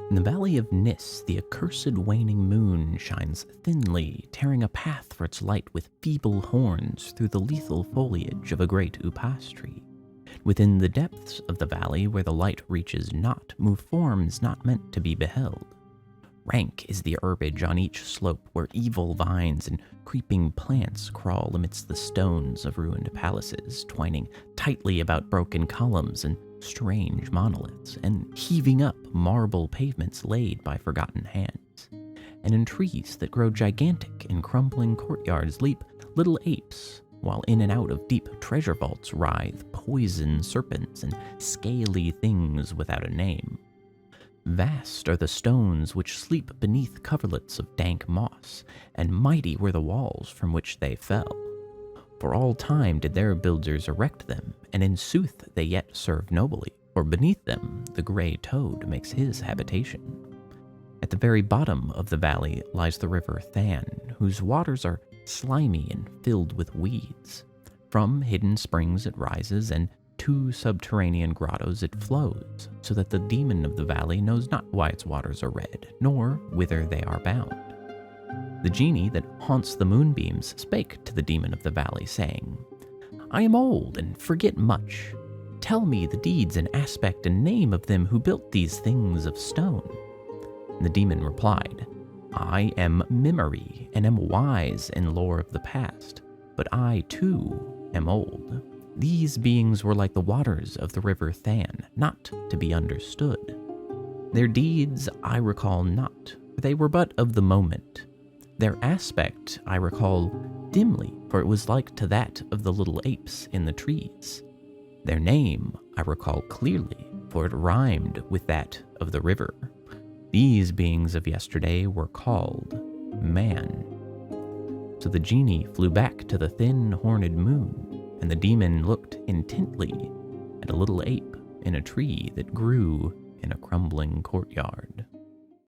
In the valley of Nis, the accursed waning moon shines thinly, tearing a path for its light with feeble horns through the lethal foliage of a great upas-tree. Within the depths of the valley where the light reaches not, move forms not meant to be beheld. Rank is the herbage on each slope where evil vines and creeping plants crawl amidst the stones of ruined palaces, twining tightly about broken columns and strange monoliths, and heaving up marble pavements laid by forgotten hands. And in trees that grow gigantic in crumbling courtyards leap little apes, while in and out of deep treasure vaults writhe poison serpents and scaly things without a name. Vast are the stones which sleep beneath coverlets of dank moss, and mighty were the walls from which they fell. For all time did their builders erect them, and in sooth they yet serve nobly, for beneath them the grey toad makes his habitation. At the very bottom of the valley lies the river Than, whose waters are slimy and filled with weeds. From hidden springs it rises, and to subterranean grottos it flows, so that the demon of the valley knows not why its waters are red, nor whither they are bound. The genie that haunts the moonbeams spake to the demon of the valley, saying, "I am old and forget much. Tell me the deeds and aspect and name of them who built these things of stone." And the demon replied, "I am Memory, and am wise in lore of the past, but I, too, am old. These beings were like the waters of the river Than, not to be understood. Their deeds I recall not, for they were but of the moment. Their aspect I recall dimly, for it was like to that of the little apes in the trees. Their name I recall clearly, for it rhymed with that of the river. These beings of yesterday were called man." So the genie flew back to the thin, horned moon, and the demon looked intently at a little ape in a tree that grew in a crumbling courtyard.